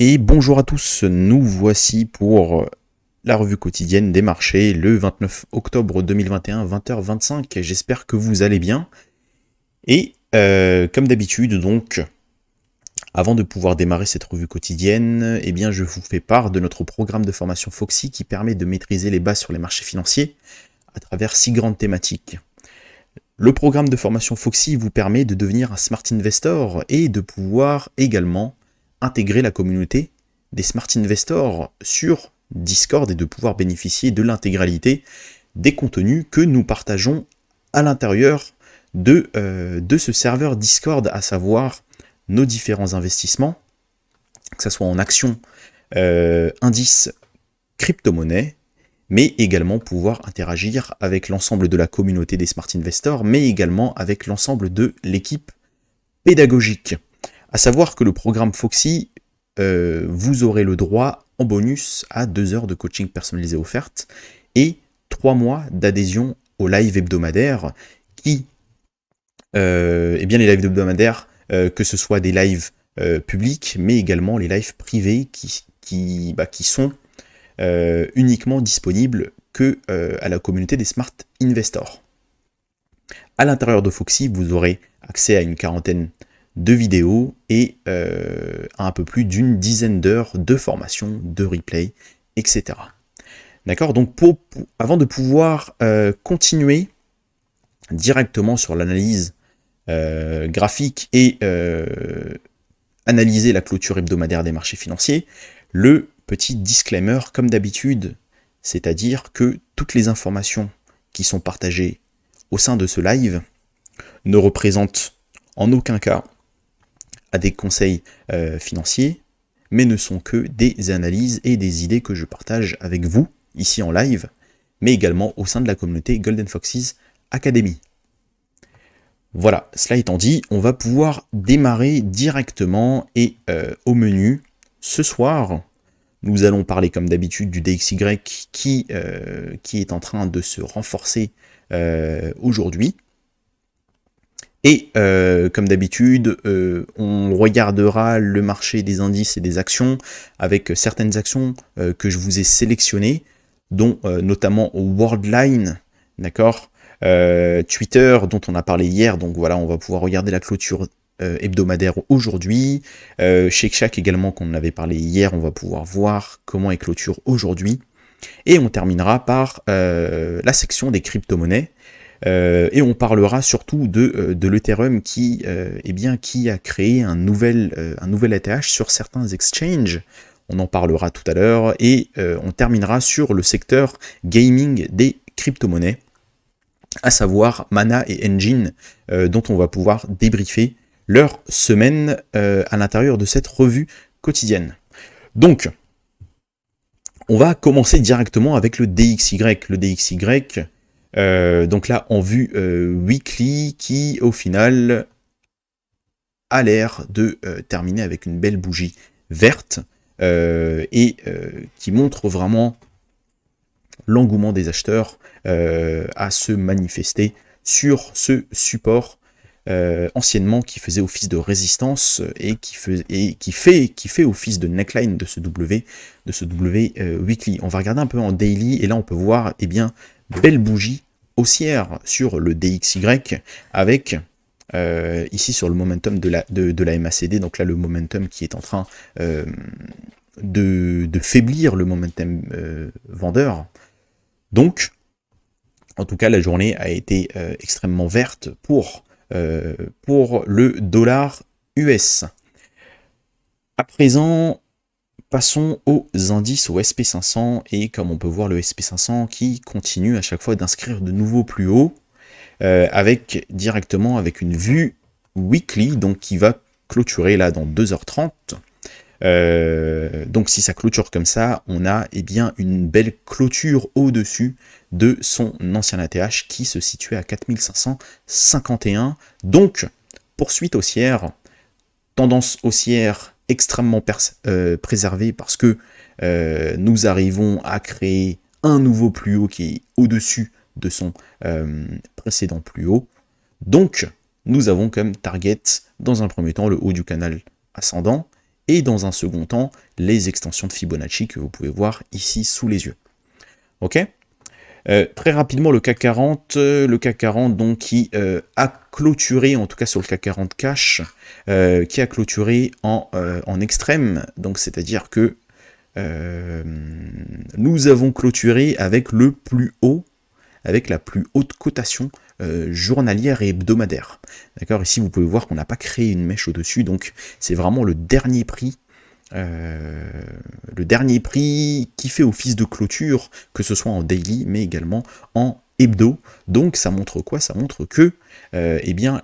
Et bonjour à tous, nous voici pour la revue quotidienne des marchés le 29 octobre 2021, 20h25. J'espère que vous allez bien. Et comme d'habitude, donc, avant de pouvoir démarrer cette revue quotidienne, eh bien, je vous fais part de notre programme de formation Foxy qui permet de maîtriser les bases sur les marchés financiers à travers 6 grandes thématiques. Le programme de formation Foxy vous permet de devenir un smart investor et de pouvoir également intégrer la communauté des smart investors sur Discord et de pouvoir bénéficier de l'intégralité des contenus que nous partageons à l'intérieur de ce serveur Discord, à savoir nos différents investissements, que ce soit en actions, indices, crypto-monnaies, mais également pouvoir interagir avec l'ensemble de la communauté des Smart Investors, mais également avec l'ensemble de l'équipe pédagogique. À savoir que le programme Foxy, vous aurez le droit en bonus à 2 heures de coaching personnalisé offerte et 3 mois d'adhésion aux lives hebdomadaires qui, eh bien les lives hebdomadaires, que ce soit des lives publics, mais également les lives privés qui sont uniquement disponible que à la communauté des Smart Investors. À l'intérieur de Foxy, vous aurez accès à une quarantaine de vidéos et à un peu plus d'une dizaine d'heures de formation, de replay, etc. D'accord. Donc avant de pouvoir continuer directement sur l'analyse graphique et analyser la clôture hebdomadaire des marchés financiers, le petit disclaimer comme d'habitude, c'est-à-dire que toutes les informations qui sont partagées au sein de ce live ne représentent en aucun cas des conseils financiers, mais ne sont que des analyses et des idées que je partage avec vous, ici en live, mais également au sein de la communauté Golden Foxes Academy. Voilà, cela étant dit, on va pouvoir démarrer directement et au menu, ce soir, nous allons parler comme d'habitude du DXY qui est en train de se renforcer aujourd'hui. Et comme d'habitude, on regardera le marché des indices et des actions avec certaines actions que je vous ai sélectionnées, dont notamment Worldline, d'accord, Twitter dont on a parlé hier, donc voilà, on va pouvoir regarder la clôture hebdomadaire aujourd'hui. Shake Shack également, qu'on avait parlé hier, on va pouvoir voir comment est clôture aujourd'hui. Et on terminera par la section des crypto-monnaies. Et on parlera surtout de l'Ethereum qui a créé un nouvel ETH sur certains exchanges. On en parlera tout à l'heure. Et on terminera sur le secteur gaming des crypto-monnaies, à savoir Mana et Engine, dont on va pouvoir débriefer leur semaine à l'intérieur de cette revue quotidienne. Donc, on va commencer directement avec le DXY. Le DXY, donc là, en vue weekly, qui au final a l'air de terminer avec une belle bougie verte et qui montre vraiment l'engouement des acheteurs à se manifester sur ce support anciennement qui faisait office de résistance et qui fait office de neckline de ce W weekly. On va regarder un peu en daily et là on peut voir belle bougie haussière sur le DXY avec ici sur le momentum de la MACD, donc là le momentum qui est en train de faiblir, le momentum vendeur. Donc en tout cas la journée a été extrêmement verte pour le dollar US. À présent, passons aux indices, au SP500, et comme on peut voir le SP500 qui continue à chaque fois d'inscrire de nouveaux plus hauts, avec une vue weekly, donc qui va clôturer là dans 2h30. Donc si ça clôture comme ça, on a une belle clôture au-dessus de son ancien ATH qui se situait à 4551. Donc poursuite haussière, tendance haussière extrêmement préservée parce que nous arrivons à créer un nouveau plus haut qui est au-dessus de son précédent plus haut. Donc nous avons comme target dans un premier temps le haut du canal ascendant et dans un second temps, les extensions de Fibonacci que vous pouvez voir ici sous les yeux. Ok ? Très rapidement, le CAC 40 donc, qui a clôturé, en tout cas sur le CAC 40 cash, qui a clôturé en extrême, donc c'est-à-dire que nous avons clôturé avec le plus haut, avec la plus haute cotation journalière et hebdomadaire. D'accord, ici vous pouvez voir qu'on n'a pas créé une mèche au-dessus, donc c'est vraiment le dernier prix qui fait office de clôture, que ce soit en daily, mais également en hebdo. Donc ça montre quoi? Ça montre que eh bien,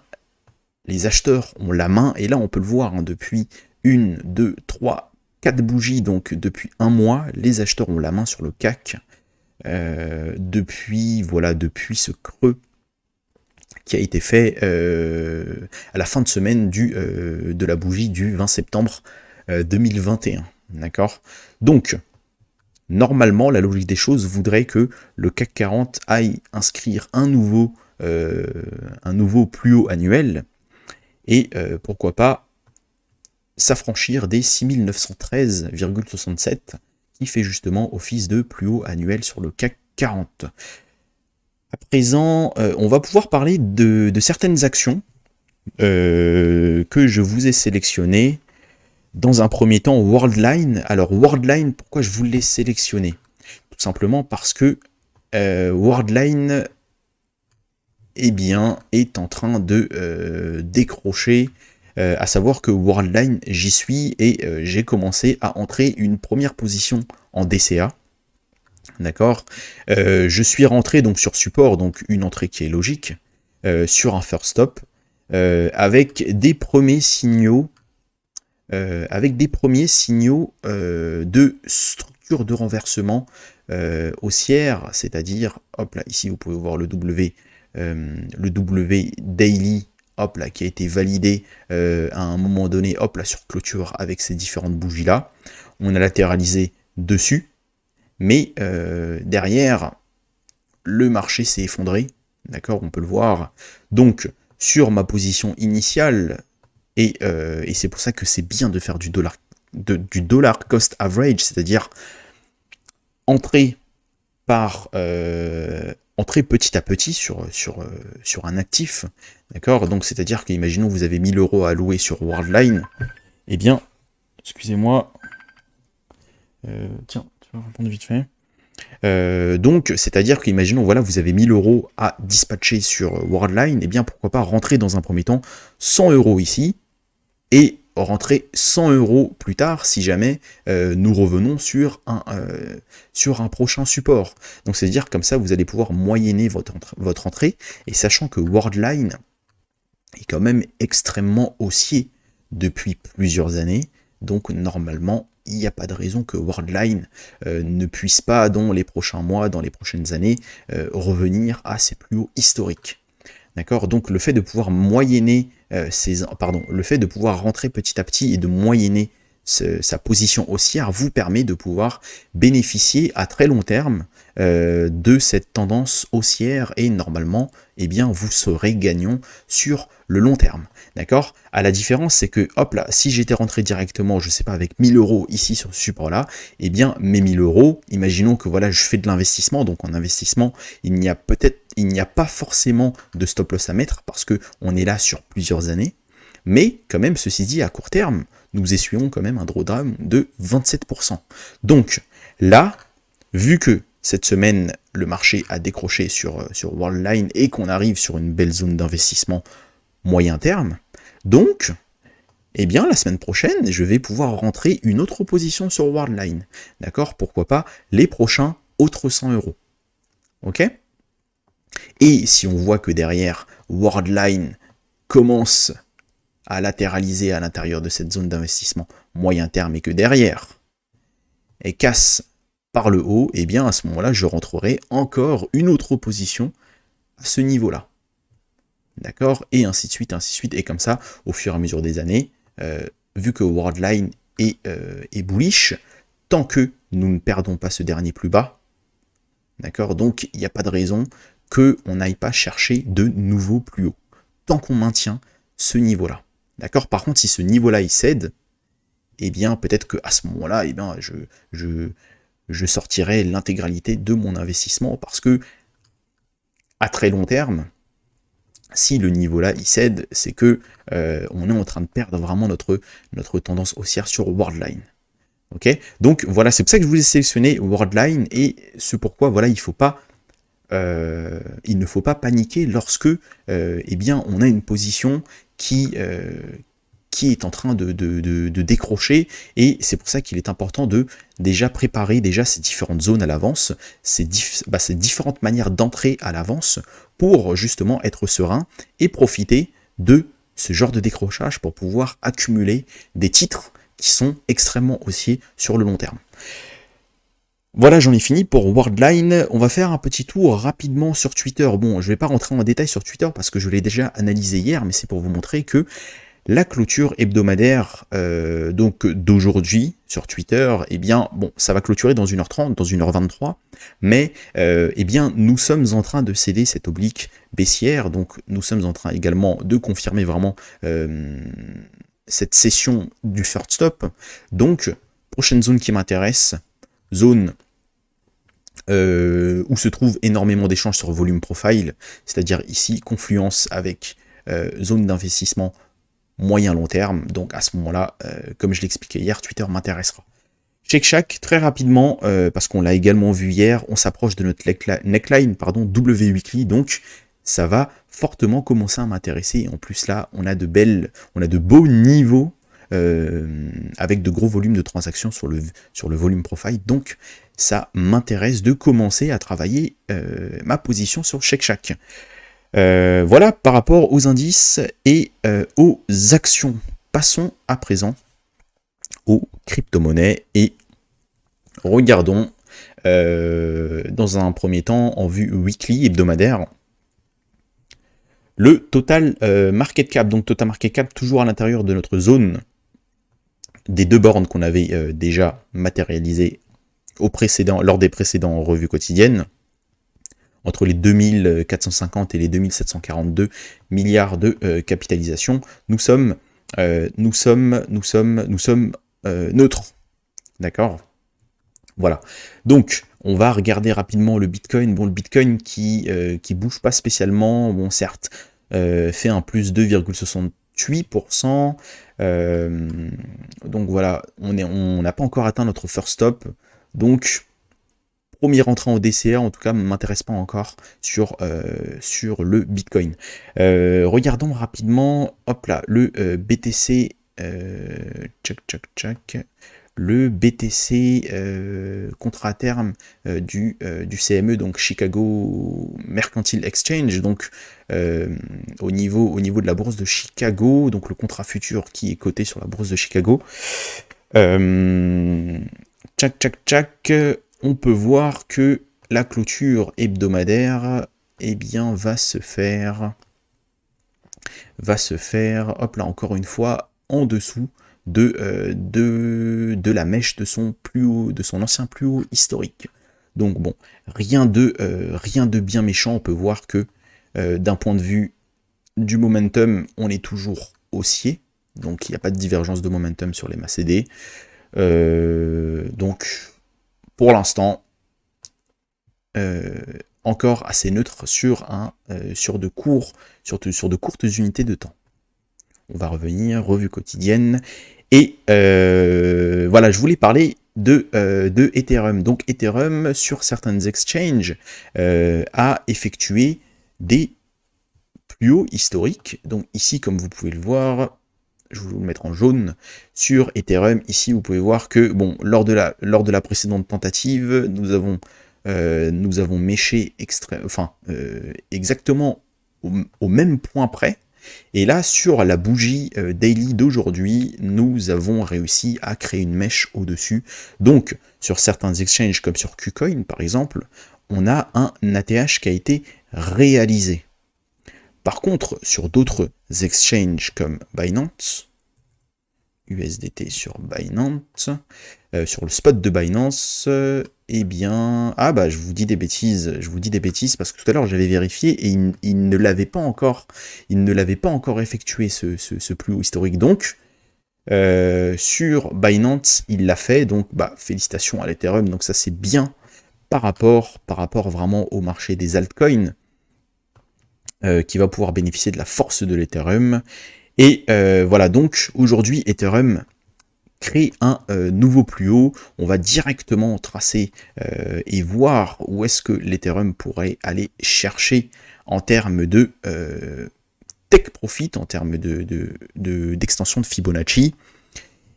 les acheteurs ont la main, et là on peut le voir hein, depuis 1, 2, 3, 4 bougies, donc depuis un mois, les acheteurs ont la main sur le CAC, depuis ce creux qui a été fait à la fin de semaine de la bougie du 20 septembre 2021. D'accord ? Donc, normalement, la logique des choses voudrait que le CAC 40 aille inscrire un nouveau plus haut annuel, et pourquoi pas s'affranchir des 6913,67 qui fait justement office de plus haut annuel sur le CAC 40. À présent, on va pouvoir parler de certaines actions que je vous ai sélectionnées. Dans un premier temps, Worldline. Alors, Worldline, pourquoi je vous l'ai sélectionné? Tout simplement parce que Worldline est en train de décrocher. À savoir que Worldline, j'y suis et j'ai commencé à entrer une première position en DCA. D'accord, je suis rentré donc sur support, donc une entrée qui est logique, sur un first stop, avec des premiers signaux, de structure de renversement haussière, c'est-à-dire, hop là, ici vous pouvez voir le W daily, hop là, qui a été validé à un moment donné, hop là, sur clôture avec ces différentes bougies là. On a latéralisé dessus. Mais derrière, le marché s'est effondré, d'accord, on peut le voir. Donc, sur ma position initiale, et c'est pour ça que c'est bien de faire du dollar cost average, c'est-à-dire entrer petit à petit sur un actif, d'accord. Donc, c'est-à-dire qu'imaginons vous avez 1000 € à louer sur Worldline, eh bien, excusez-moi, tiens, tu vas répondre vite fait. Donc, c'est-à-dire qu'imaginons, voilà, vous avez 1000 € à dispatcher sur Worldline, et bien pourquoi pas rentrer dans un premier temps 100 € ici, et rentrer 100 € plus tard si jamais nous revenons sur un prochain support. Donc, c'est-à-dire comme ça, vous allez pouvoir moyenner votre entrée, et sachant que Worldline est quand même extrêmement haussier depuis plusieurs années, donc normalement, il n'y a pas de raison que Worldline ne puisse pas, dans les prochains mois, dans les prochaines années, revenir à ses plus hauts historiques. D'accord ? Donc le fait de pouvoir moyenner le fait de pouvoir rentrer petit à petit et de moyenner sa position haussière vous permet de pouvoir bénéficier à très long terme de cette tendance haussière, et normalement, eh bien, vous serez gagnant sur le long terme. D'accord ? À la différence, c'est que, hop là, si j'étais rentré directement, je sais pas, avec 1000 € ici sur ce support-là, eh bien, mes 1000 €, imaginons que voilà, je fais de l'investissement, donc en investissement, il n'y a pas forcément de stop loss à mettre parce que on est là sur plusieurs années. Mais quand même, ceci dit, à court terme, nous essuyons quand même un drawdown de 27%. Donc là, vu que cette semaine, le marché a décroché sur Worldline et qu'on arrive sur une belle zone d'investissement moyen terme, donc, eh bien, la semaine prochaine, je vais pouvoir rentrer une autre position sur Worldline. D'accord ? Pourquoi pas les prochains autres 100 €. Ok ? Et si on voit que derrière, Worldline commence à latéraliser à l'intérieur de cette zone d'investissement moyen terme, et que derrière, elle casse par le haut, et bien à ce moment-là, je rentrerai encore une autre position à ce niveau-là. D'accord ? Et ainsi de suite, et comme ça, au fur et à mesure des années, vu que Worldline est bullish, tant que nous ne perdons pas ce dernier plus bas, d'accord ? Donc, il n'y a pas de raison qu'on n'aille pas chercher de nouveaux plus hauts, tant qu'on maintient ce niveau-là. D'accord ? Par contre, si ce niveau-là il cède, eh bien peut-être qu'à ce moment-là, eh bien je sortirai l'intégralité de mon investissement parce que à très long terme, si le niveau là il cède, c'est que on est en train de perdre vraiment notre tendance haussière sur Worldline. Ok, donc voilà, c'est pour ça que je vous ai sélectionné Worldline et c'est pourquoi voilà, il ne faut pas paniquer lorsque eh bien on a une position qui est en train de décrocher, et c'est pour ça qu'il est important de déjà préparer déjà ces différentes zones à l'avance, ces différentes manières d'entrer à l'avance pour justement être serein et profiter de ce genre de décrochage pour pouvoir accumuler des titres qui sont extrêmement haussiers sur le long terme. Voilà, j'en ai fini pour Worldline. On va faire un petit tour rapidement sur Twitter. Bon, je ne vais pas rentrer en détail sur Twitter parce que je l'ai déjà analysé hier, mais c'est pour vous montrer que la clôture hebdomadaire donc d'aujourd'hui sur Twitter, eh bien, bon, ça va clôturer dans 1h30, dans 1h23, mais eh bien, nous sommes en train de céder cette oblique baissière, donc nous sommes en train également de confirmer vraiment cette session du third stop. Donc, prochaine zone qui m'intéresse, zone où se trouve énormément d'échanges sur volume profile, c'est-à-dire ici, confluence avec zone d'investissement moyen-long terme, donc à ce moment-là, comme je l'expliquais hier, Twitter m'intéressera. Shake Shack, très rapidement, parce qu'on l'a également vu hier, on s'approche de notre neckline, W weekly, donc ça va fortement commencer à m'intéresser. En plus là, on a de beaux niveaux avec de gros volumes de transactions sur le volume profile, donc ça m'intéresse de commencer à travailler ma position sur Shake Shack. Voilà par rapport aux indices et aux actions. Passons à présent aux crypto-monnaies et regardons dans un premier temps en vue weekly, hebdomadaire, le total market cap. Donc total market cap toujours à l'intérieur de notre zone des deux bornes qu'on avait déjà matérialisées lors des précédentes revues quotidiennes, entre les 2450 et les 2742 milliards de capitalisation, nous sommes neutres. D'accord ? Voilà. Donc, on va regarder rapidement le Bitcoin. Bon, le Bitcoin qui bouge pas spécialement, bon, certes, fait un plus 2,68%. Donc voilà, on n'a pas encore atteint notre first stop. Donc, premier entrant au DCA, en tout cas, ne m'intéresse pas encore sur le Bitcoin. Regardons rapidement, hop là, le BTC, le BTC contrat à terme du CME, donc Chicago Mercantile Exchange, donc au niveau de la bourse de Chicago, donc le contrat futur qui est coté sur la bourse de Chicago. On peut voir que la clôture hebdomadaire, eh bien, va se faire, hop là, encore une fois, en dessous de la mèche de son ancien plus haut historique. Donc bon, rien de bien méchant. On peut voir que d'un point de vue du momentum, on est toujours haussier, donc il n'y a pas de divergence de momentum sur les MACD. Donc pour l'instant, encore assez neutre sur de courtes unités de temps. On va revenir, revue quotidienne, et voilà, je voulais parler de Ethereum. Donc Ethereum, sur certaines exchanges, a effectué des plus hauts historiques. Donc ici, comme vous pouvez le voir, je vais vous le mettre en jaune, sur Ethereum, ici vous pouvez voir que bon, lors de la précédente tentative, nous avons méché exactement au même point près. Et là, sur la bougie daily d'aujourd'hui, nous avons réussi à créer une mèche au-dessus. Donc, sur certains exchanges, comme sur KuCoin par exemple, on a un ATH qui a été réalisé. Par contre, sur d'autres exchanges comme Binance, USDT sur Binance, sur le spot de Binance, eh bien, je vous dis des bêtises, parce que tout à l'heure j'avais vérifié et il ne l'avait pas encore effectué ce plus haut historique. Donc, Sur Binance, il l'a fait, donc félicitations à l'Ethereum, donc ça c'est bien par rapport vraiment au marché des altcoins, qui va pouvoir bénéficier de la force de l'Ethereum. Et voilà, donc aujourd'hui Ethereum crée un nouveau plus haut. On va directement tracer et voir où est-ce que l'Ethereum pourrait aller chercher en termes de take profit, en termes d'extension de Fibonacci.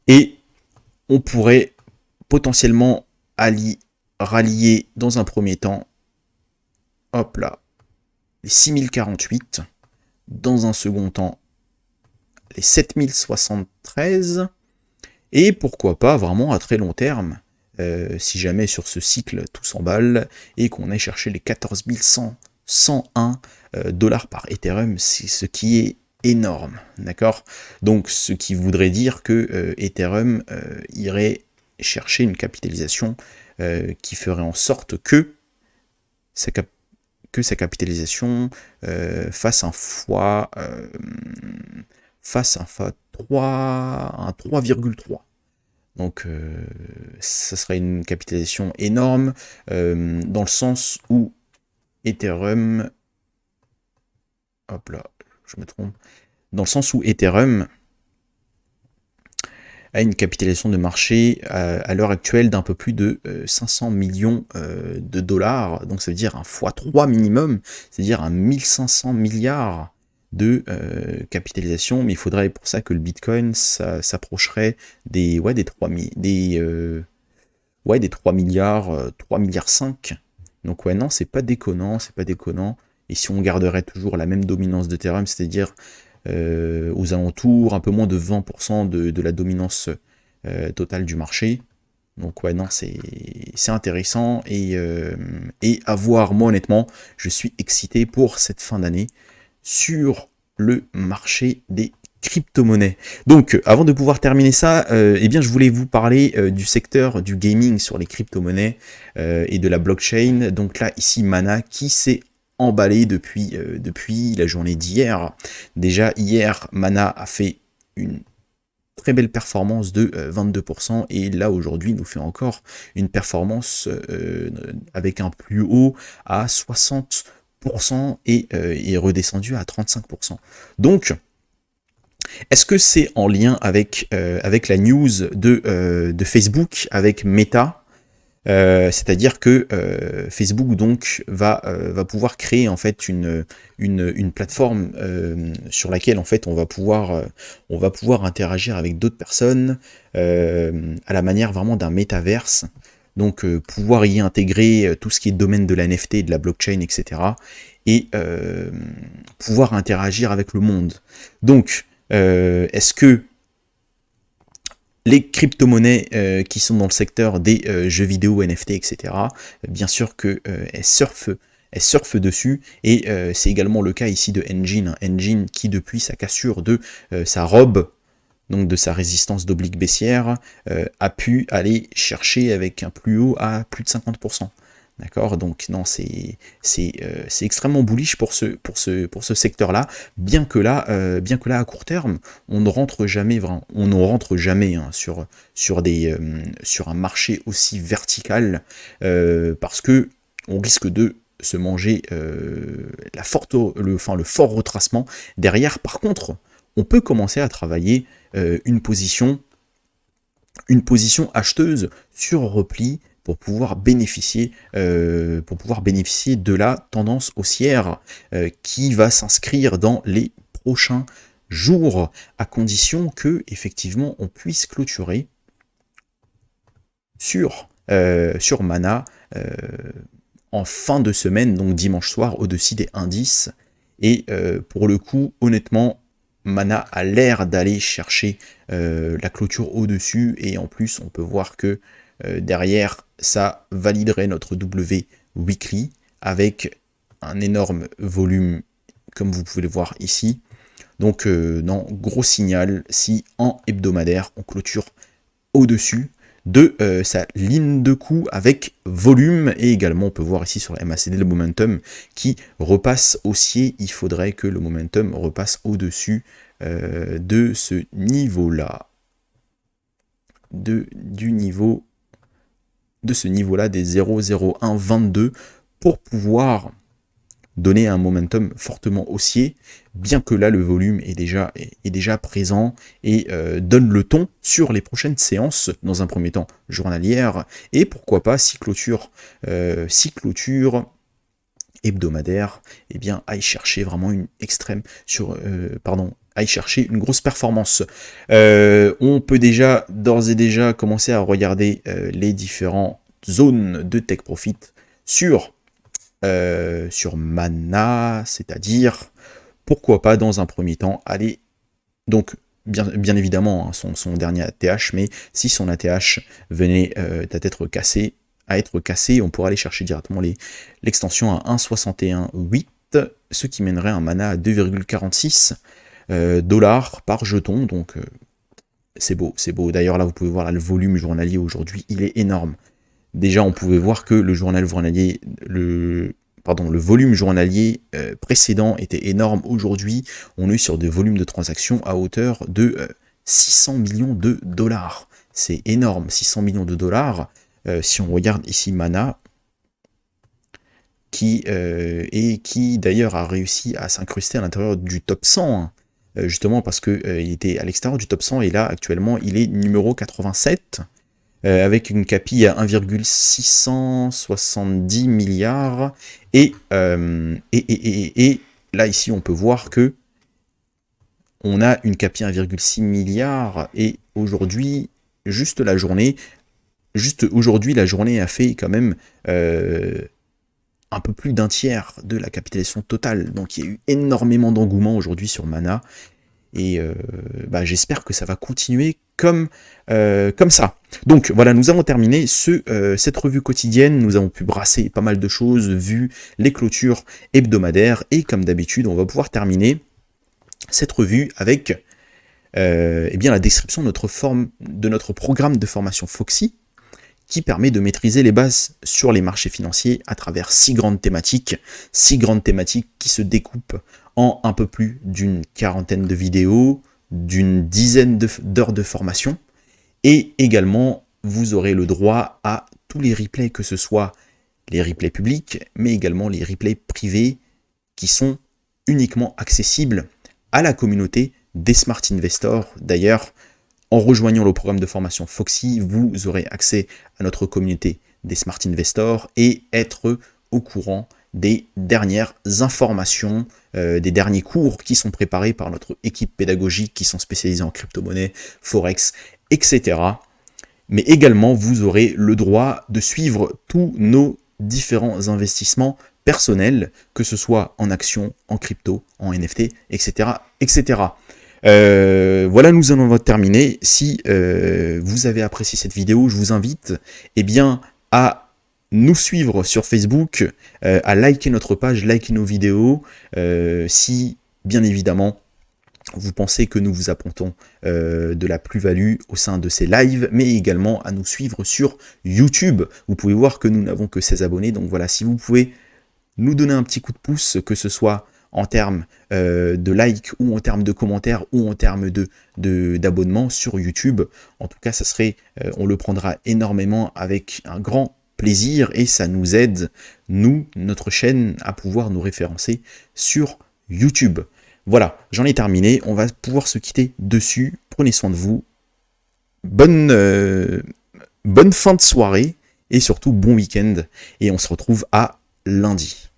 Et on pourrait potentiellement rallier dans un premier temps, hop là, les 6048, dans un second temps, les 7073, et pourquoi pas vraiment à très long terme, si jamais sur ce cycle tout s'emballe, et qu'on aille chercher les 14 101 dollars par Ethereum, c'est ce qui est énorme, d'accord? Donc ce qui voudrait dire que Ethereum irait chercher une capitalisation qui ferait en sorte que sa capitalisation fasse un fois un 3,3. Donc ça serait une capitalisation énorme dans le sens où Ethereum, hop là, je me trompe, dans le sens où Ethereum a une capitalisation de marché à l'heure actuelle d'un peu plus de 500 millions de dollars, donc ça veut dire un x3 minimum, c'est-à-dire un 1500 milliards de capitalisation, mais il faudrait pour ça que le Bitcoin s'approcherait des 3 milliards, 3 milliards 5. Donc ouais, non, c'est pas déconnant, Et si on garderait toujours la même dominance d'Ethereum, c'est-à-dire aux alentours, un peu moins de 20% de la dominance totale du marché. Donc ouais, non, c'est intéressant, et à voir, moi honnêtement, je suis excité pour cette fin d'année sur le marché des crypto-monnaies. Donc, avant de pouvoir terminer ça, je voulais vous parler du secteur du gaming sur les crypto-monnaies et de la blockchain. Donc là, ici, Mana, qui s'est emballé depuis la journée d'hier. Déjà, hier, Mana a fait une très belle performance de 22%, et là, aujourd'hui, nous fait encore une performance avec un plus haut à 60%, et est redescendu à 35%. Donc, est-ce que c'est en lien avec la news de Facebook, avec Meta, c'est-à-dire que Facebook donc va pouvoir créer en fait une plateforme sur laquelle en fait on va pouvoir interagir avec d'autres personnes à la manière vraiment d'un métaverse. Donc pouvoir y intégrer tout ce qui est domaine de la NFT, de la blockchain, etc. Et pouvoir interagir avec le monde. Donc est-ce que les crypto-monnaies qui sont dans le secteur des jeux vidéo, NFT, etc., bien sûr qu'elles surfent dessus, et c'est également le cas ici de Engine, Engine qui depuis sa cassure de sa robe, donc de sa résistance d'oblique baissière, a pu aller chercher avec un plus haut à plus de 50%. D'accord, donc non, c'est extrêmement bullish pour ce secteur-là, bien que là, à court terme, on ne rentre jamais hein, sur un marché aussi vertical, parce que on risque de se manger le fort retracement derrière. Par contre, on peut commencer à travailler une position acheteuse sur repli pour pouvoir bénéficier de la tendance haussière qui va s'inscrire dans les prochains jours, à condition que effectivement on puisse clôturer sur Mana en fin de semaine, donc dimanche soir, au-dessus des indices. Et pour le coup, honnêtement, Mana a l'air d'aller chercher la clôture au-dessus, et en plus on peut voir que derrière ça validerait notre W weekly avec un énorme volume comme vous pouvez le voir ici. Donc non, gros signal si en hebdomadaire on clôture au-dessus de sa ligne de coup avec volume. Et également on peut voir ici sur la MACD le momentum qui repasse haussier. Il faudrait que le momentum repasse au-dessus de ce niveau là. de ce niveau-là des 0,0122 pour pouvoir donner un momentum fortement haussier, bien que là le volume est déjà présent et donne le ton sur les prochaines séances, dans un premier temps journalières, et pourquoi pas si clôture hebdomadaire, eh bien aille chercher vraiment une extrême aille chercher une grosse performance. On peut d'ores et déjà commencer à regarder les différentes zones de take profit sur Mana, c'est-à-dire, pourquoi pas dans un premier temps aller, donc bien évidemment hein, son dernier ATH, mais si son ATH venait à être cassé, on pourrait aller chercher directement l'extension à 1,61,8, ce qui mènerait un Mana à 2,46 dollars par jeton, donc c'est beau. D'ailleurs là vous pouvez voir là, le volume journalier aujourd'hui, il est énorme. Déjà, on pouvait voir que le volume journalier précédent était énorme. Aujourd'hui, on est sur des volumes de transactions à hauteur de 600 millions de dollars. C'est énorme, 600 millions de dollars. Si on regarde ici Mana, qui d'ailleurs a réussi à s'incruster à l'intérieur du top 100, hein, justement parce qu'il était à l'extérieur du top 100, et là, actuellement, il est numéro 87. Avec une CAPI à 1,670 milliards, et là ici on peut voir que on a une CAPI 1,6 milliards, et aujourd'hui, la journée a fait quand même un peu plus d'un tiers de la capitalisation totale, donc il y a eu énormément d'engouement aujourd'hui sur Mana, et j'espère que ça va continuer comme ça. Donc voilà, nous avons terminé cette revue quotidienne, nous avons pu brasser pas mal de choses, vu les clôtures hebdomadaires, et comme d'habitude, on va pouvoir terminer cette revue avec la description de notre programme de formation Foxy, qui permet de maîtriser les bases sur les marchés financiers à travers 6 grandes thématiques qui se découpent en un peu plus d'une quarantaine de vidéos, d'une dizaine d'heures de formation, et également vous aurez le droit à tous les replays, que ce soit les replays publics, mais également les replays privés qui sont uniquement accessibles à la communauté des Smart Investors. D'ailleurs, en rejoignant le programme de formation Foxy, vous aurez accès à notre communauté des Smart Investors et être au courant des dernières informations, des derniers cours qui sont préparés par notre équipe pédagogique qui sont spécialisés en crypto-monnaie, forex, etc. Mais également, vous aurez le droit de suivre tous nos différents investissements personnels, que ce soit en actions, en crypto, en NFT, etc. etc. Voilà, nous allons terminer. Si vous avez apprécié cette vidéo, je vous invite à nous suivre sur Facebook, à liker notre page, liker nos vidéos, si bien évidemment vous pensez que nous vous apportons de la plus-value au sein de ces lives, mais également à nous suivre sur YouTube. Vous pouvez voir que nous n'avons que 16 abonnés, donc voilà, si vous pouvez nous donner un petit coup de pouce, que ce soit en termes de likes, ou en termes de commentaires, ou en termes d'abonnements sur YouTube. En tout cas, ça serait, on le prendra énormément avec un grand plaisir, et ça nous aide, notre chaîne, à pouvoir nous référencer sur YouTube. Voilà, j'en ai terminé, on va pouvoir se quitter dessus. Prenez soin de vous, bonne fin de soirée, et surtout bon week-end, et on se retrouve à lundi.